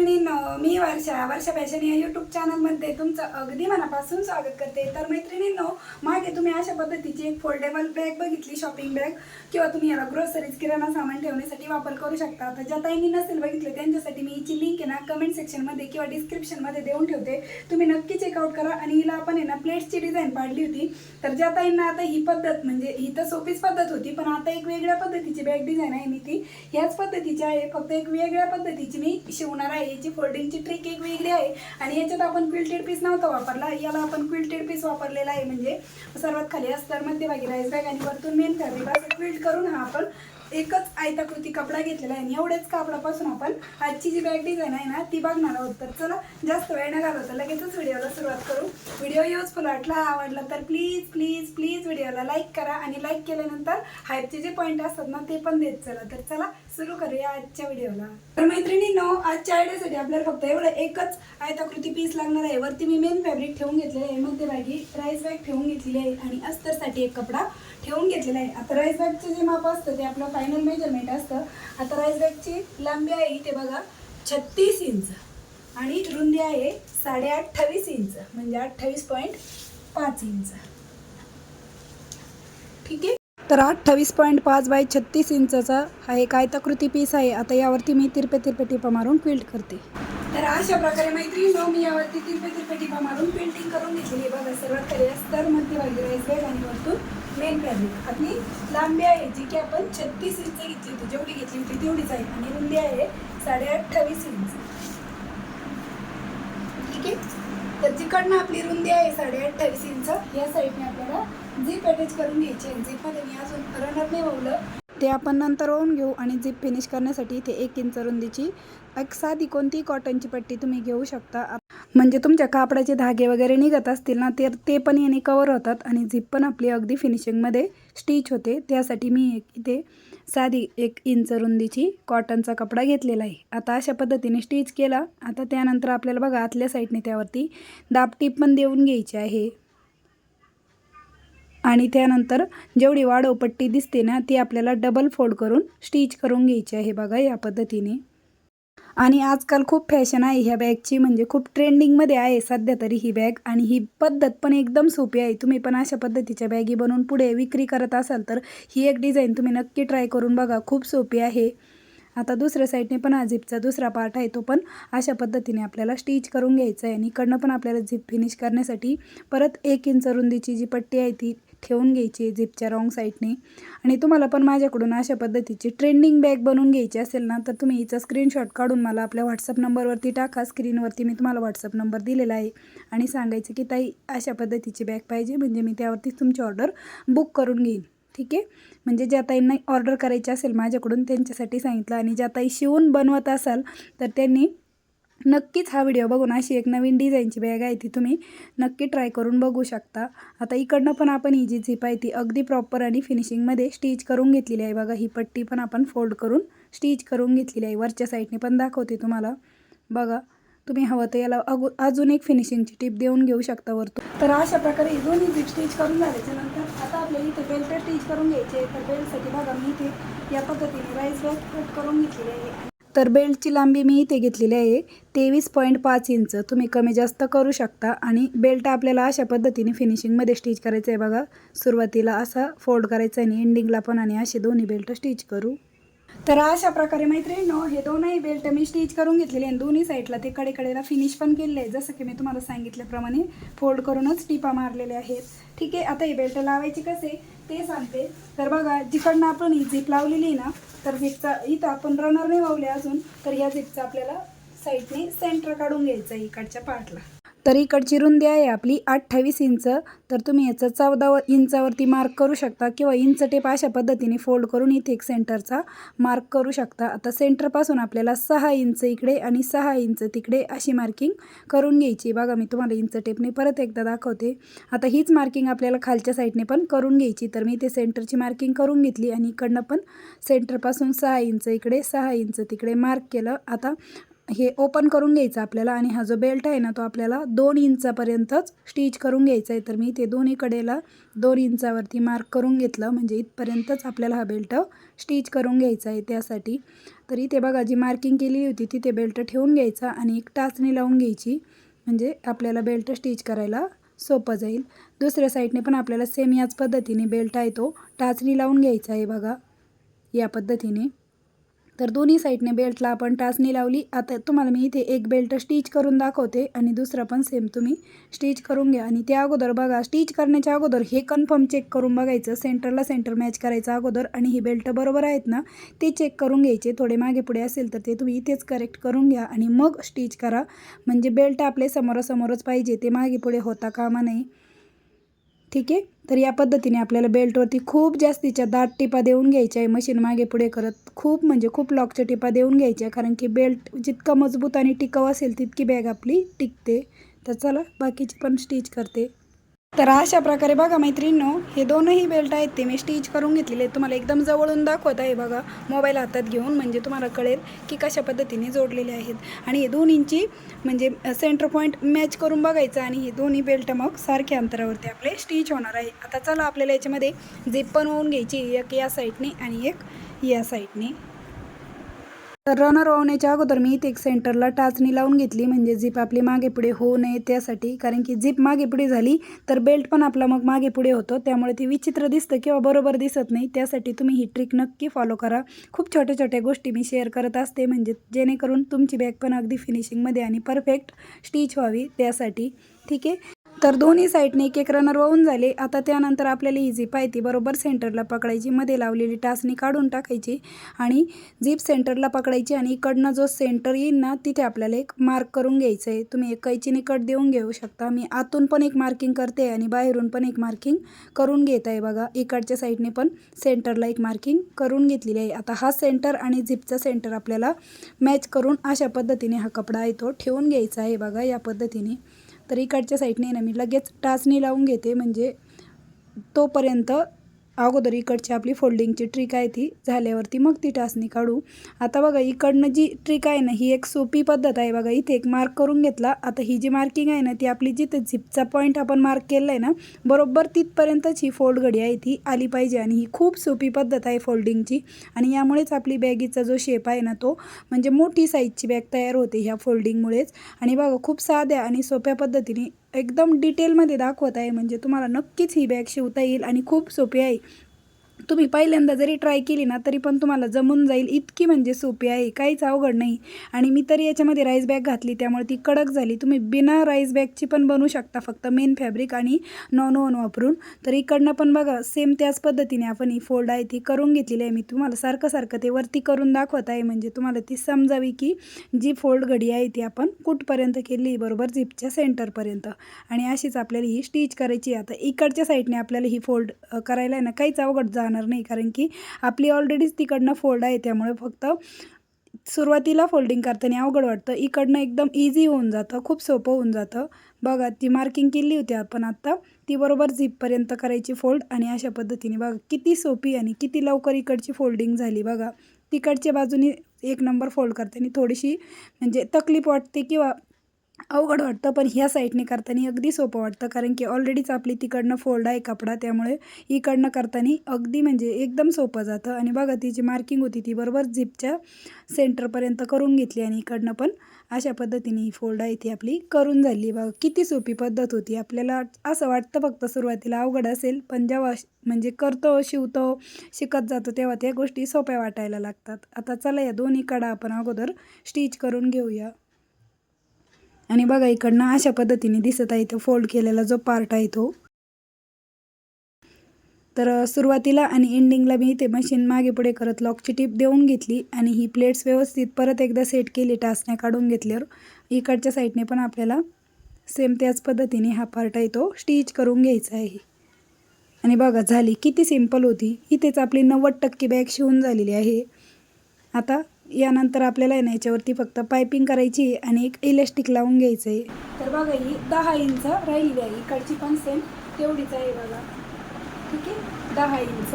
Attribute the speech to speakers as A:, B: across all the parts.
A: मैत्रिणींनो, मी वर्षा फॅशन या यूट्यूब चॅनलमध्ये तुमचं अगदी मनापासून स्वागत करते। तर मैत्रिणींनो, मागे तुम्ही अशा पद्धतीची एक फोल्डेबल बॅग बघितली, शॉपिंग बॅग, किंवा तुम्ही याला ग्रोसरीज किराणा सामान ठेवण्यासाठी वापर करू शकता। तर ज्या ताईंनी नसेल बघितले त्यांच्यासाठी मी हिची लिंक आहे ना कमेंट सेक्शनमध्ये किंवा डिस्क्रिप्शनमध्ये देऊन ठेवते, तुम्ही नक्की चेकआउट करा। आणि हिला आपण आहे ना प्लेट्सची डिझाईन पाडली होती। तर ज्या ताईंना आता ही पद्धत म्हणजे ही तर सोपीच पद्धत होती, पण आता एक वेगळ्या पद्धतीची बॅग डिझाईन आहे, मी ती ह्याच पद्धतीची आहे, फक्त एक वेगळ्या पद्धतीची मी शिवणार आहे। याची फोल्डिंगची ट्रिक एक वेगळी आहे आणि याच्यात आपण क्विल्टेड पीस नव्हता वापरला, याला आपण क्विल्टेड पीस वापरलेला आहे। म्हणजे सर्वात खाली अस्तर, मध्यभागी राईस बॅग आणि वरतून मेन फॅब्रिक असं क्विल्ट करून हा आपण एकच आयताकृती कपडा घेतलेला आहे। एवढेच कापडापासून आपण आजची जी बॅग डिझाईन आहे ना ती बघणार आहोत। तर चला जास्त वेळ न घालवता लगेचच व्हिडिओला सुरुवात करू। व्हिडिओ युजफुल वाटला, आवडला तर प्लीज प्लीज प्लीज व्हिडिओला लाईक करा आणि लाईक केल्यानंतर हाईपचे जे पॉईंट असतात ना ते पण देत चला। तर चला सुरू करूया आजच्या व्हिडिओला। तर मैत्रिणींनो, आजच्या आयडियासाठी आपल्याला फक्त एवढं एकच आयताकृती पीस लागणार आहे। वरती मी मेन फॅब्रिक ठेवून घेतलेलं आहे, मध्यभागी राईस बॅग ठेवून घेतलेली आहे आणि अस्तरसाठी एक कपडा ठेवून घेतलेला आहे। आता राईस बॅगचे जे माप असतं ते आपलं फायनल मेजरमेंट असतं। आता राईस बॅगची लांबी आहे इथे बघा 36 इंच आणि रुंदी आहे 28.5 इंच, म्हणजे 28.5 इंच। ठीक आहे, तर 28.5 बाय 36 इंचचा हा एक आयताकृती पीस आहे। आता यावरती मी तिरपे टिपा मारून क्विल्ट करते। तर अशा प्रकारे मैत्रिणींनो, मी यावरती तिरपे टिपा मारून पेंटिंग करून घेतलेली आहे बघा। सर्वात खाली अस्तर, मध्यभागी राईस बॅग आणि वरतून मेन फॅब्रिक। आपली लांबी आहे जी की आपण 36 इंच घेतली होती, जेवढी घेतली होती तेवढीच आहे आणि रुंदी आहे 28.5 इंच। ठीक आहे, तर जिकडनं आपली रुंदी आहे 28.5 इंच, या साईडने आपल्याला झिप अटॅच करून घ्यायची आहे। झिपमध्ये मी अजून रनर नाही वळलं, ते आपण नंतर ओवून घेऊ। आणि झिप फिनिश करण्यासाठी इथे 1 इंच रुंदीची एक साधी कोणती कॉटनची पट्टी तुम्ही घेऊ शकता, म्हणजे तुमच्या कापडाचे धागे वगैरे निघत असतील ना ते पण याने कवर होतात आणि झिप पण आपली अगदी फिनिशिंगमध्ये स्टिच होते। त्यासाठी मी इथे साधी 1 इंच रुंदीची कॉटनचा कपडा घेतलेला आहे। आता अशा पद्धतीने स्टिच केला। आता त्यानंतर आपल्याला बघा आतल्या साईडने त्यावरती दाबटीप पण देऊन घ्यायची आहे आणि त्यानंतर जेवढी वाढव पट्टी दिसते ना ती आपल्याला डबल फोल्ड करून स्टिच करून घ्यायची आहे बघा या पद्धतीने। आणि आजकाल खूप फॅशन आहे ह्या बॅगची, म्हणजे खूप ट्रेंडिंगमध्ये आहे सध्या तरी ही बॅग। आणि ही पद्धत पण एकदम सोपी आहे। तुम्ही पण अशा पद्धतीच्या बॅगी बनवून पुढे विक्री करत असाल तर ही एक डिझाईन तुम्ही नक्की ट्राय करून बघा, खूप सोपी आहे। आता दुसऱ्या साईडने पण हा झिपचा दुसरा पार्ट आहे, तो पण अशा पद्धतीने आपल्याला स्टिच करून घ्यायचा आहे। आणि इकडनं पण आपल्याला झिप फिनिश करण्यासाठी परत 1 इंच रुंदीची जी पट्टी आहे ती ठेवून घ्यायची आहे झिपच्या रॉंग साईडने। आणि तुम्हाला पण माझ्याकडून अशा पद्धतीची ट्रेंडिंग बॅग बनवून घ्यायची असेल ना तर तुम्ही हिचा स्क्रीनशॉट काढून मला आपल्या व्हॉट्सअप नंबरवरती टाका। स्क्रीनवरती मी तुम्हाला व्हॉट्सअप नंबर दिलेला आहे आणि सांगायचं की ताई अशा पद्धतीची बॅग पाहिजे, म्हणजे मी त्यावरतीच तुमची ऑर्डर बुक करून घेईन। ठीक आहे, म्हणजे ज्या ताईंना ऑर्डर करायची असेल माझ्याकडून त्यांच्यासाठी सांगितलं। आणि ज्या ताई शिवून बनवत असाल तर त्यांनी नक्कीच हा व्हिडिओ बघून अशी एक नवीन डिझाईनची बॅग आहे ती तुम्ही नक्की ट्राय करून बघू शकता। आता इकडनं पण आपण ही जी झिप आहे ती अगदी प्रॉपर आणि फिनिशिंगमध्ये स्टिच करून घेतलेली आहे बघा। ही पट्टी पण आपण फोल्ड करून स्टिच करून घेतलेली आहे। वरच्या साईडने पण दाखवते तुम्हाला बघा, तुम्ही हवं तर याला अजून एक फिनिशिंगची टिप देऊन घेऊ शकता वरतून। तर अशा प्रकारे ही दोन्ही झिप स्टिच करून झाल्याच्या नंतर आता आपल्याला इथे बेल्ट स्टिच करून घ्यायची आहे। तर बेल्टसाठी बघा मी इथे या पद्धतीने राईस बॅग कट करून घेतलेली आहे। तर बेल्टची लांबी मी इथे घेतलेली आहे 23.5 इंच, तुम्ही कमी जास्त करू शकता। आणि बेल्ट आपल्याला अशा पद्धतीने फिनिशिंगमध्ये स्टिच करायचं आहे बघा। सुरुवातीला असा फोल्ड करायचा आणि एंडिंगला पण, आणि असे दोन्ही बेल्ट स्टिच करू। तर अशा प्रकारे मैत्रिणींनो, हे दोनही बेल्ट मी स्टिच करून घेतलेले आणि दोन्ही साईडला ते कडेला फिनिश पण केलेलं आहे, जसं की मी तुम्हाला सांगितल्याप्रमाणे फोल्ड करूनच टिपा मारलेल्या आहेत। ठीक आहे, आता हे बेल्ट लावायचे कसे ते सांगते। तर बघा, जिकडनं आपण ही झिप लावलेली ना, तर झिपचा इथं आपण रनर नाही लावले अजून, तर या झिपचा आपल्याला साईडने सेंटर काढून घ्यायचं आहे इकडच्या पार्टला। तर इकडची रुंदी आहे आपली 28 इंच, तर तुम्ही याचं 14 इंचावरती मार्क करू शकता किंवा इंच टेप अशा पद्धतीने फोल्ड करून इथे एक सेंटरचा मार्क करू शकता। आता सेंटरपासून आपल्याला 6 इंच इकडे आणि 6 इंच तिकडे अशी मार्किंग करून घ्यायची बघा। मी तुम्हाला इंच टेपने परत एकदा दाखवते। आता हीच मार्किंग आपल्याला खालच्या साईडने पण करून घ्यायची। तर मी इथे सेंटरची मार्किंग करून घेतली आणि इकडनं पण सेंटरपासून 6 इंच इकडे 6 इंच तिकडे मार्क केलं। आता हे ओपन करून घ्यायचं आपल्याला आणि हा जो बेल्ट आहे ना तो आपल्याला 2 इंचापर्यंतच स्टिच करून घ्यायचा आहे. तर मी ते दोन्ही कडेला 2 इंचावरती मार्क करून घेतलं, म्हणजे इथपर्यंतच आपल्याला हा बेल्ट स्टिच करून घ्यायचा आहे त्यासाठी. तर इथे बघा जी मार्किंग केलेली होती तिथे बेल्ट ठेवून घ्यायचा आणि एक टाचणी लावून घ्यायची, म्हणजे आपल्याला बेल्ट स्टिच करायला सोपं जाईल. दुसऱ्या साईडने पण आपल्याला सेम याच पद्धतीने बेल्ट आहे तो टाचणी लावून घ्यायचा आहे बघा, या पद्धतीने. तर दोन्ही साईडने बेल्टला आपण टाचणी लावली. आता तुम्हाला मी इथे एक बेल्ट स्टिच करून दाखवते आणि दुसरा पण सेम तुम्ही स्टिच करून घ्या. आणि त्या अगोदर बघा, स्टिच करण्याच्या अगोदर हे कन्फर्म चेक करून बघायचं, सेंटरला सेंटर मॅच करायचं अगोदर, आणि ही बेल्ट बरोबर आहेत ना ते चेक करून घ्यायचे. थोडे मागे पुढे असेल तर ते तुम्ही इथेच करेक्ट करून घ्या आणि मग स्टिच करा, म्हणजे बेल्ट आपले समोरासमोरच पाहिजे, ते मागे पुढे होता कामा नये. ठीक आहे. तर या पद्धतीने आपल्याला बेल्टवरती खूप जास्तीच्या दाट टिपा देऊन घ्यायच्या आहे, मशीन मागे पुढे करत खूप म्हणजे खूप लॉकच्या टिपा देऊन घ्यायच्या, कारण की बेल्ट जितका मजबूत आणि टिकाऊ असेल तितकी बॅग आपली टिकते. तर चला बाकीची पण स्टिच करते. तर अशा प्रकारे बघा मैत्रिणींनो, हे दोनही बेल्ट आहेत ते मी स्टिच करून घेतलेले आहेत. तुम्हाला एकदम जवळून दाखवत आहे बघा, मोबाईल हातात घेऊन, म्हणजे तुम्हाला कळेल की कशा पद्धतीने जोडलेले आहेत. आणि हे दोन्हींची म्हणजे सेंटर पॉईंट मॅच करून बघायचं आणि हे दोन्ही बेल्ट मग सारख्या अंतरावरती आपले स्टिच होणार आहे. आता चला आपल्याला याच्यामध्ये झिप पण होऊन घ्यायची, एक या साईडने आणि एक या साईडने. तर रनर वावण्याच्या अगोदर मी इथे एक सेंटरला टाचणी लावून घेतली, म्हणजे झिप आपली मागे पुढे होऊ नये त्यासाठी. कारण की झिप मागे पुढे झाली तर बेल्ट पण आपला मग मागे पुढे होतो, त्यामुळे ती विचित्र दिसतं किंवा बरोबर दिसत नाही. त्यासाठी तुम्ही ही ट्रिक नक्की फॉलो करा. खूप छोट्या छोट्या गोष्टी मी शेअर करत असते, म्हणजे जेणेकरून तुमची बॅग पण अगदी फिनिशिंगमध्ये आणि परफेक्ट स्टिच व्हावी त्यासाठी. ठीक आहे. तर दोन्ही साईडने एक एक रनर वाहून झाले. आता त्यानंतर आपल्याला ही झिप आहे ती बरोबर सेंटरला पकडायची, मध्ये लावलेली टाचणी काढून टाकायची आणि झिप सेंटरला पकडायची आणि इकडनं जो सेंटर येईल ना तिथे आपल्याला एक मार्क करून घ्यायचं आहे. तुम्ही एक कैचीने कट देऊन घेऊ शकता. मी आतून पण एक मार्किंग करते आणि बाहेरून पण एक मार्किंग करून घेत आहे बघा. इकडच्या साईडने पण सेंटरला एक मार्किंग करून घेतलेली आहे. आता हा सेंटर आणि झिपचा सेंटर आपल्याला मॅच करून अशा पद्धतीने हा कपडा आहे तो ठेवून घ्यायचा आहे बघा, या पद्धतीने. तर इकडच्या साईडने ना मी लगेच टाचणी लावून घेते, म्हणजे तोपर्यंत अगोदर इकडची आपली फोल्डिंगची ट्रिक आहे ती झाल्यावरती मग ती टाचणी काढू. आता बघा इकडनं जी ट्रिक आहे ना ही एक सोपी पद्धत आहे बघा. इथे एक मार्क करून घेतला. आता ही जी मार्किंग आहे ना ती आपली जिथे झिपचा पॉईंट आपण मार्क केला आहे ना बरोबर तिथपर्यंतच ही फोल्ड घडी आहे ती आली पाहिजे. आणि ही खूप सोपी पद्धत आहे फोल्डिंगची, आणि यामुळेच आपली बॅगीचा जो शेप आहे ना तो म्हणजे मोठी साईजची बॅग तयार होते ह्या फोल्डिंगमुळेच. आणि बघा खूप साध्या आणि सोप्या पद्धतीने एकदम डिटेलमध्ये दाखवत आहे, म्हणजे तुम्हाला नक्कीच ही बॅग शिवता येईल आणि खूप सोपी आहे. तुम्ही पहिल्यांदा जरी ट्राय केली ना तरी पण तुम्हाला जमून जाईल, इतकी म्हणजे सोपी आहे, काहीच अवघड नाही. आणि मी तरी याच्यामध्ये राईस बॅग घातली त्यामुळे ती कडक झाली. तुम्ही बिना राईस बॅगची पण बनवू शकता, फक्त मेन फॅब्रिक आणि नॉन ओन वापरून. तर इकडनं पण बघा सेम त्याच पद्धतीने आपण ही फोल्ड आहे ती करून घेतलेली आहे. मी तुम्हाला सारखं सारखं ते वरती करून दाखवत आहे, म्हणजे तुम्हाला ती समजावी की जी फोल्ड घडी आहे ती आपण कुठपर्यंत केली, बरोबर झिपच्या सेंटरपर्यंत. आणि अशीच आपल्याला ही स्टिच करायची. आता इकडच्या साईडने आपल्याला ही फोल्ड करायला आहे ना काहीच अवघड जाणार नाही, कारण की आपली ऑलरेडीच तिकडनं फोल्ड आहे, त्यामुळे फक्त सुरुवातीला फोल्डिंग करताना अवघड वाटतं, इकडनं एकदम इझी होऊन जातं, खूप सोपं होऊन जातं. बघा ती मार्किंग केली होती आपण आत्ता, ती बरोबर झिपपर्यंत करायची फोल्ड. आणि अशा पद्धतीने बघा किती सोपी आणि किती लवकर इकडची फोल्डिंग झाली बघा. तिकडच्या बाजूने एक नंबर फोल्ड करताना थोडीशी म्हणजे तकलीफ वाटते किंवा अवघड वाटतं, पण ह्या साईडने करताना अगदी सोपं वाटतं, कारण की ऑलरेडीच आपली तिकडनं फोल्ड आहे कपडा, त्यामुळे इकडनं करताना अगदी म्हणजे एकदम सोपं जातं. आणि बघा ती जी मार्किंग होती ती बरोबर झिपच्या सेंटरपर्यंत करून घेतली आणि इकडनं पण अशा पद्धतीने ही फोल्ड आहे ती आपली करून झाली. बघा किती सोपी पद्धत होती. आपल्याला असं वाटतं फक्त सुरुवातीला अवघड असेल, पण जेव्हा म्हणजे करतो शिवतो शिकत जातो तेव्हा त्या गोष्टी सोप्या वाटायला लागतात. आता चला या दोन्ही कडा आपण अगोदर स्टिच करून घेऊया. आणि बघा इकडनं अशा पद्धतीने दिसत आहे तो फोल्ड केलेला जो पार्ट आहे तो. तर सुरुवातीला आणि एंडिंगला मी इथे मशीन मागे पुढे करत लॉकची टीप देऊन घेतली आणि ही प्लेट्स व्यवस्थित परत एकदा सेट केली टाचण्या काढून घेतल्यावर. इकडच्या साईडने पण आपल्याला सेम त्याच पद्धतीने हा पार्ट आहे तो स्टिच करून घ्यायचा आहे. आणि बघा झाली किती सिंपल होती. इथेच आपली 90% बॅग शिवून झालेली आहे. आता यानंतर आपल्याला आहे ना याच्यावरती फक्त पायपिंग करायची आणि एक इलास्टिक लावून घ्यायचं आहे. तर बघा ही 10 इंच राहिलेली आहे, इकडची पण सेम तेवढीच आहे बघा. ठीक आहे 10 इंच.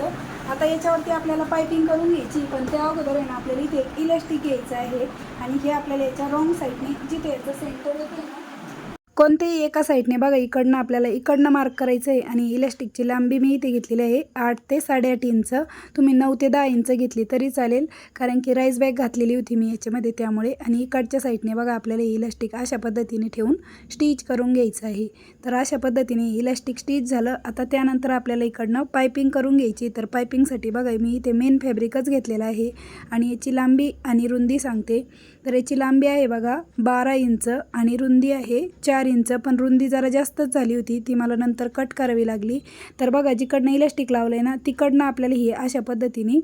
A: आता याच्यावरती आपल्याला पायपिंग करून घ्यायची, पण त्या अगोदर आहे ना आपल्याला इथे एक इलास्टिक घ्यायचं आहे आणि हे आपल्याला याच्या रॉंग साईडने जिथे याचं सेंटर येते ना कोणतेही एका साईडने बघा इकडनं आपल्याला इकडनं मार्क करायचं आहे आणि इलास्टिकची लांबी मी इथे घेतलेली आहे 8 ते 8.5 इंच. तुम्ही 9 ते 10 इंच घेतली तरी चालेल, कारण की राईस बॅग घातलेली होती मी याच्यामध्ये त्यामुळे. आणि इकडच्या साईडने बघा आपल्याला इलास्टिक अशा पद्धतीने ठेवून स्टिच करून घ्यायचं आहे. तर अशा पद्धतीने इलास्टिक स्टिच झालं. आता त्यानंतर आपल्याला इकडनं पायपिंग करून घ्यायची. तर पायपिंगसाठी बघा मी इथे मेन फॅब्रिकच घेतलेला आहे आणि याची लांबी आणि रुंदी सांगते. तर याची लांबी आहे बघा 12 इंच आणि रुंदी आहे 4 इंच. पण रुंदी जरा जास्तच झाली होती, ती मला नंतर कट करावी लागली. तर बघा जिकडनं इलास्टिक लावलं आहे ना तिकडनं आपल्याला ही अशा पद्धतीने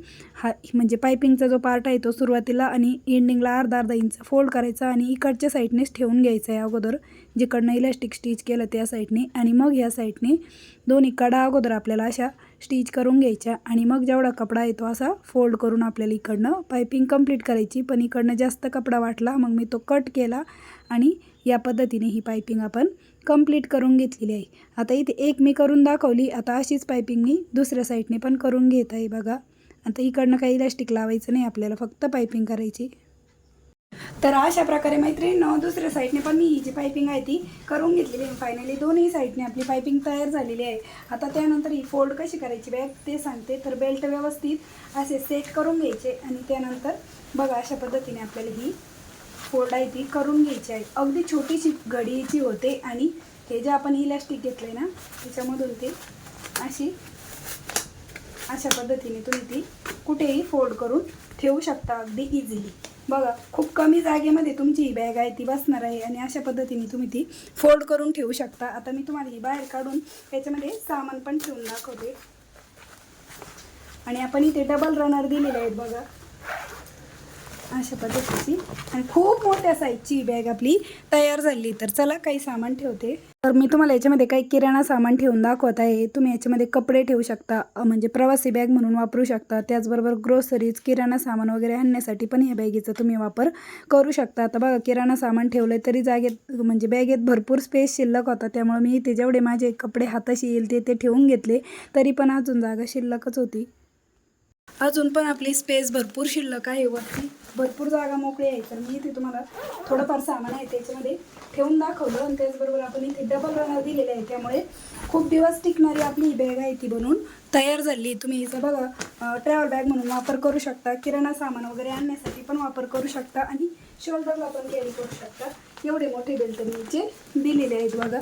A: म्हणजे पायपिंगचा जो पार्ट आहे तो सुरुवातीला आणि एंडिंगला अर्धा इंच फोल्ड करायचा आणि इकडच्या साईडनेच ठेवून घ्यायचं आहे अगोदर, जिकडनं इलास्टिक स्टिच केलं त्या साईडने. आणि मग ह्या साईडने दोन्ही कडा अगोदर आपल्याला अशा स्टिच करून घ्यायच्या आणि मग जेवढा कपडा येतो असा फोल्ड करून आपल्याला इकडनं पायपिंग कंप्लीट करायची. पण इकडनं जास्त कपडा वाटला, मग मी तो कट केला आणि या पद्धतीने ही पायपिंग आपण कंप्लीट करून घेतलेली आहे. आता इथे एक मी करून दाखवली, आता अशीच पायपिंग मी दुसऱ्या साईडने पण करून घेत आहे बघा. आता इकडनं काही इलास्टिक लावायचं नाही आपल्याला, फक्त पायपिंग करायची. तर अशा प्रकारे मैत्रिणींनो दुसऱ्या साईडने पण मी ही जी पायपिंग आहे ती करून घेतलेली आहे. फायनली दोन्ही साईडने आपली पायपिंग तयार झालेली आहे. आता त्यानंतर ही फोल्ड कशी करायची बॅग ते सांगते. तर बेल्ट व्यवस्थित असे सेट करून घ्यायचे आणि त्यानंतर बघा अशा पद्धतीने आपल्याला ही फोल्ड आहे ती करून घ्यायची आहे. अगदी छोटीशी घडीची होते आणि हे जे आपण इलास्टिक घेतलं आहे ना त्याच्यामधून ते अशा पद्धतीने तुम्ही ती कुठेही फोल्ड करून ठेवू शकता अगदी इझिली. बघा खूप कमी जागेमध्ये तुमची ही बॅग आहे ती बसणार आहे आणि अशा पद्धतीने तुम्ही ती फोल्ड करून ठेवू शकता. आता मी तुम्हाला ही बाहेर काढून त्याच्यामध्ये सामान पण ठेवून दाखवते. आणि आपण इथे डबल रनर दिलेले आहेत बघा अशा पद्धतीची आणि खूप मोठ्या साईजची बॅग आपली तयार झाली. तर चला काही सामान ठेवते. तर मी तुम्हाला याच्यामध्ये काही किराणा सामान ठेवून दाखवत आहे. तुम्ही याच्यामध्ये कपडे ठेवू शकता, म्हणजे प्रवासी बॅग म्हणून वापरू शकता. त्याचबरोबर ग्रोसरीज किराणा सामान वगैरे आणण्यासाठी पण या बॅगेचा तुम्ही वापर करू शकता. आता बघा किराणा सामान ठेवलं तरी जागेत म्हणजे बॅगेत भरपूर स्पेस शिल्लक होता, त्यामुळे मी इथे जेवढे माझे कपडे हाताशी येईल ते ठेवून घेतले. तरी पण अजून जागा शिल्लकच होती. अजून पण आपली स्पेस भरपूर शिल्लक आहे, वरती भरपूर जागा मोकळी आहे. तर मी इथे तुम्हाला थोडंफार सामान आहे त्याच्यामध्ये ठेवून दाखवलं. आणि त्याचबरोबर आपण इथे डबल रनर दिलेले आहे, त्यामुळे खूप दिवस टिकणारी आपली ही बॅग आहे ती बनवून तयार झाली. तुम्ही हिचा बघा ट्रॅव्हल बॅग म्हणून वापर करू शकता, किराणा सामान वगैरे आणण्यासाठी पण वापर करू शकता आणि शोल्डरला पण कॅरी करू शकता. एवढे मोठे बेल्ट मी याचे दिलेले आहेत बघा.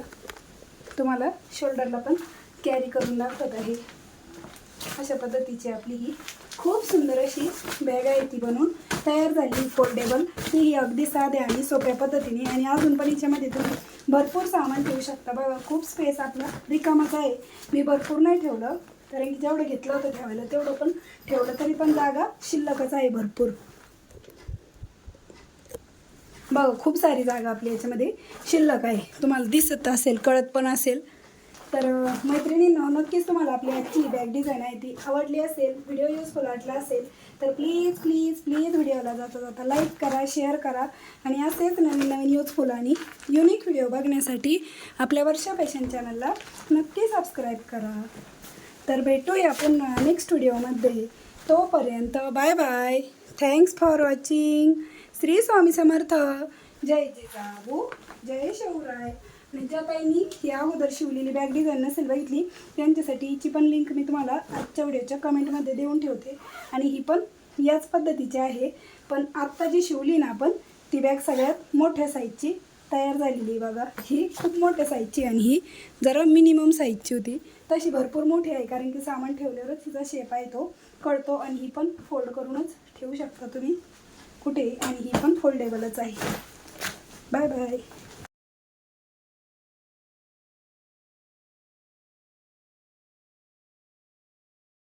A: तुम्हाला शोल्डरला पण कॅरी करून दाखवत आहे. अशा पद्धतीची आपली ही खूप सुंदर अशी बॅग आहे ती बनवून तयार झाली फोल्डेबल. ही अगदी साध्या आणि सोप्या पद्धतीने. आणि अजून पण याच्यामध्ये तुम्ही भरपूर सामान ठेवू शकता. बघा खूप स्पेस आपला रिकामाच आहे. मी भरपूर नाही ठेवलं, कारण की जेवढं घेतलं होतं ठेवायला तेवढं पण ठेवलं, तरी पण जागा शिल्लकच आहे भरपूर. बघा खूप सारी जागा आपली याच्यामध्ये शिल्लक आहे. तुम्हाला दिसत असेल, कळत पण असेल. तर मैत्रिणींनो नक्कीच तुम्हाला आपली आजची बॅग डिझाईन आहे ती आवडली असेल, व्हिडिओ युजफुल वाटला असेल तर प्लीज प्लीज प्लीज व्हिडिओला जाता जाता लाईक करा, शेअर करा आणि असेच नवीन नवीन युजफुल आणि युनिक व्हिडिओ बघण्यासाठी आपल्या वर्षा फॅशन चॅनलला नक्की सबस्क्राईब करा. तर भेटूया पुन्हा नेक्स्ट व्हिडिओमध्ये. तोपर्यंत bye bye. Thanks for watching. Shri Swami Samarth. जय जिजाऊ, जय शिवराय. आणि ज्या ताईंनी ही अगोदर शिवलेली बॅग डिझाईन नसेल बघितली त्यांच्यासाठी हिची पण लिंक मी तुम्हाला आजच्या व्हिडिओच्या कमेंटमध्ये देऊन ठेवते. आणि ही पण याच पद्धतीची आहे, पण आत्ता जी शिवली ना आपण ती बॅग सगळ्यात मोठ्या साईजची तयार झालेली. बघा ही खूप मोठ्या साईजची आणि ही जरा मिनिमम साईजची होती. तशी भरपूर मोठी आहे, कारण की सामान ठेवल्यावरच तिचा शेप आहे तो कळतो. आणि ही पण फोल्ड करूनच ठेवू शकता तुम्ही कुठे, आणि ही पण फोल्डेबलच आहे. Bye bye.